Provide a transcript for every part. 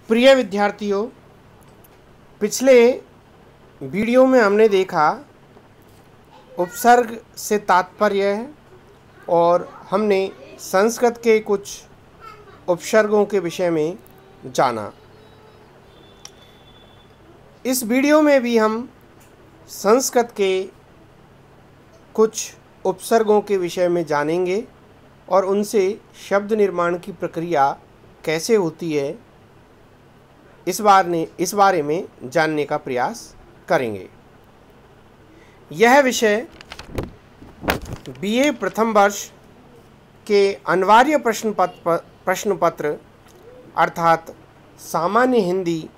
प्रिय विद्यार्थियों, पिछले वीडियो में हमने देखा उपसर्ग से तात्पर्य है और हमने संस्कृत के कुछ उपसर्गों के विषय में जाना। इस वीडियो में भी हम संस्कृत के कुछ उपसर्गों के विषय में जानेंगे और उनसे शब्द निर्माण की प्रक्रिया कैसे होती है इस बारे में जानने का प्रयास करेंगे। यह विषय बीए प्रथम वर्ष के अनिवार्य प्रश्न पत्र अर्थात सामान्य हिंदी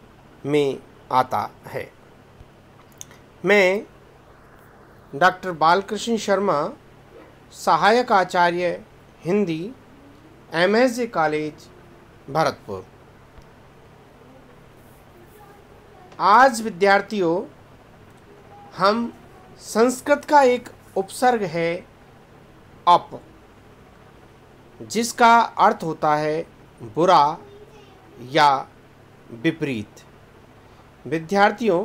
में आता है। मैं डॉक्टर बालकृष्ण शर्मा, सहायक आचार्य हिंदी, MSJ कॉलेज भरतपुर। आज विद्यार्थियों हम संस्कृत का एक उपसर्ग है अप, जिसका अर्थ होता है बुरा या विपरीत। विद्यार्थियों,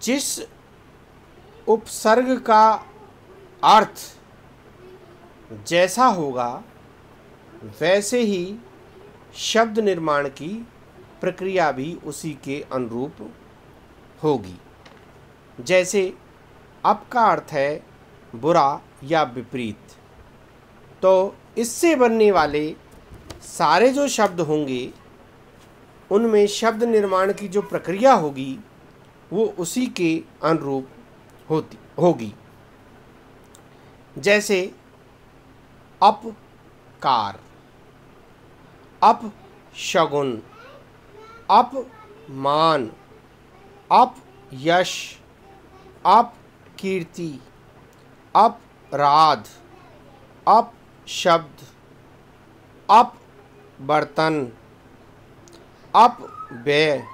जिस उपसर्ग का अर्थ जैसा होगा वैसे ही शब्द निर्माण की प्रक्रिया भी उसी के अनुरूप होगी। जैसे अप का अर्थ है बुरा या विपरीत, तो इससे बनने वाले सारे जो शब्द होंगे उनमें शब्द निर्माण की जो प्रक्रिया होगी वो उसी के अनुरूप होगी। जैसे अपकार, अपशगुन, अपमान, अपयश, अपकीर्ति, अपराध, अपशब्द, अपवर्तन, अपव्यय,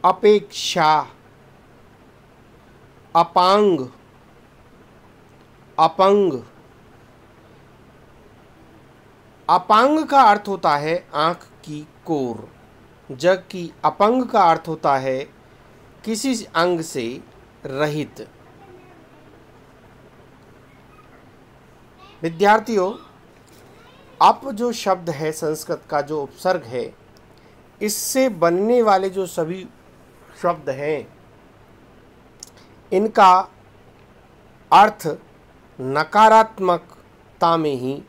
अपेक्षा, अपांग, अपंग। अपांग का अर्थ होता है आँख की कोर, जबकि अपंग का अर्थ होता है किसी अंग से रहित। विद्यार्थियों, अप जो शब्द है संस्कृत का जो उपसर्ग है, इससे बनने वाले जो सभी शब्द हैं इनका अर्थ नकारात्मकता में ही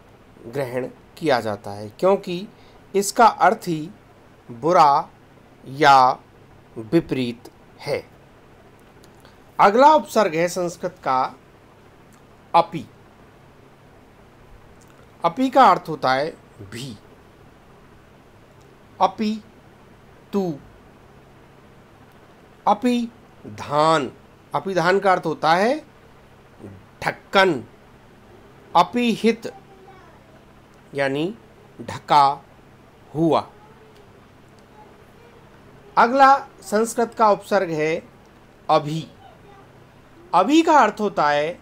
ग्रहण किया जाता है, क्योंकि इसका अर्थ ही बुरा या विपरीत है। अगला उपसर्ग है संस्कृत का अपि। अपि का अर्थ होता है भी। अपि तू, अपि धान। अपि धान का अर्थ होता है ढक्कन। अपिहित यानी ढका हुआ। अगला संस्कृत का उपसर्ग है अभि। अभि का अर्थ होता है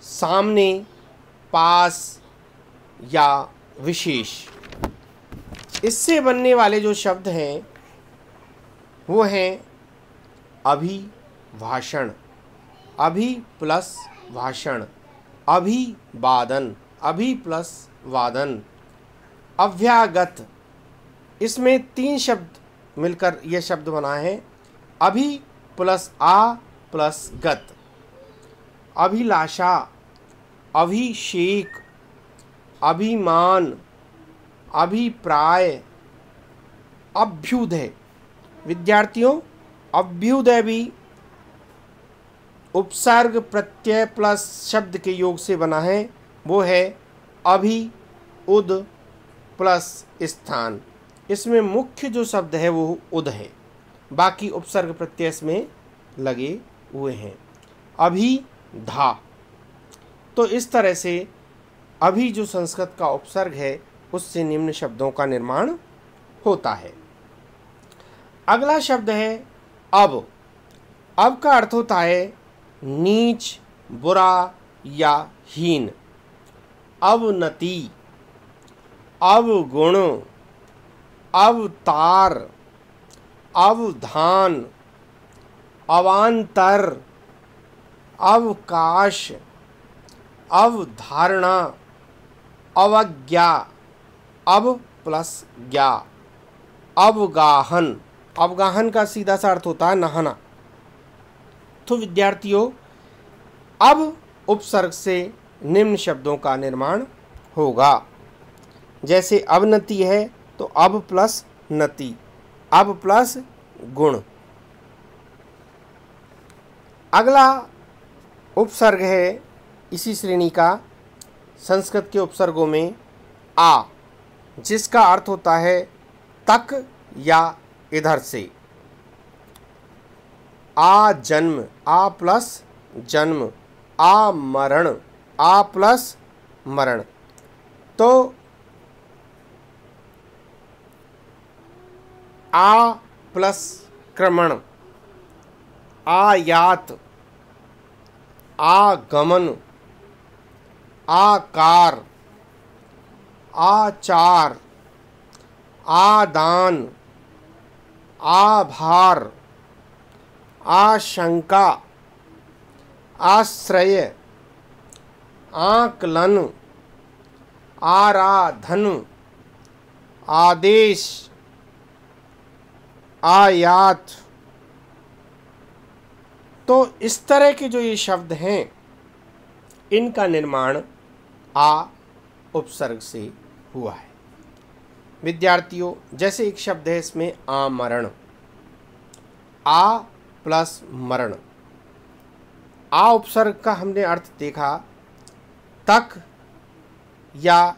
सामने, पास या विशेष। इससे बनने वाले जो शब्द हैं वो हैं अभिभाषण, अभि प्लस भाषण, अभिवादन, अभि प्लस वादन, अव्यागत। इसमें 3 शब्द मिलकर यह शब्द बना है अभि प्लस आ प्लस गत। अभिलाषा, अभिषेक, अभिमान, अभिप्राय, अभ्युदय। विद्यार्थियों, अभ्युदय भी उपसर्ग प्रत्यय प्लस शब्द के योग से बना है। वो है अभि उद प्लस स्थान। इसमें मुख्य जो शब्द है वो उद है, बाकी उपसर्ग प्रत्यय में लगे हुए हैं। अभि धा। तो इस तरह से अभि जो संस्कृत का उपसर्ग है उससे निम्न शब्दों का निर्माण होता है। अगला शब्द है अब। अब का अर्थ होता है नीच, बुरा या हीन। अवनति, अवगुण, अवतार, अवधान, अवान्तर, अवकाश, अवधारणा, अवज्ञा, अब प्लस ज्ञा, अवगाहन। अवगाहन का सीधा सा अर्थ होता है नहाना। तो विद्यार्थियों, अब उपसर्ग से निम्न शब्दों का निर्माण होगा। जैसे अवनति है तो अब प्लस नति, अब प्लस गुण। अगला उपसर्ग है इसी श्रेणी का संस्कृत के उपसर्गों में आ, जिसका अर्थ होता है तक या इधर से। आ जन्म, आ प्लस जन्म, आ मरण, आ प्लस मरण। तो आ प्लस क्रमण, आयात, आगमन, आकार, आचार, आदान, आभार, आशंका, आश्रय, आकलन, आराधन, आदेश, आयात। तो इस तरह के जो ये शब्द हैं, इनका निर्माण आ उपसर्ग से हुआ है। विद्यार्थियों, जैसे एक शब्द है इसमें आमरण, आ प्लस मरण। आ उपसर्ग का हमने अर्थ देखा तक या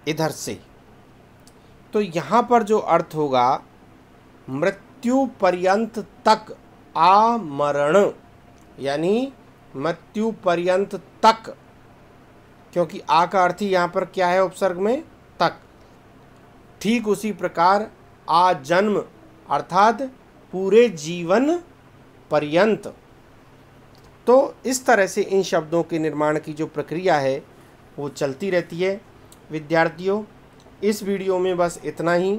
इधर से। तो यहाँ पर जो अर्थ होगा मृत्यु पर्यंत तक आमरण, यानी मृत्यु पर्यंत तक, क्योंकि आ का अर्थ ही यहाँ पर क्या है उपसर्ग में, तक। ठीक उसी प्रकार आ जन्म अर्थात पूरे जीवन पर्यंत। तो इस तरह से इन शब्दों के निर्माण की जो प्रक्रिया है वो चलती रहती है। विद्यार्थियों, इस वीडियो में बस इतना ही।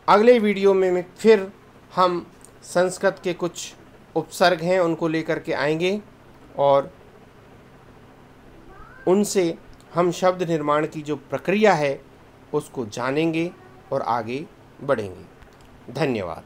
अगले वीडियो में फिर हम संस्कृत के कुछ उपसर्ग हैं उनको लेकर के आएंगे और उनसे हम शब्द निर्माण की जो प्रक्रिया है उसको जानेंगे और आगे बढ़ेंगे। धन्यवाद।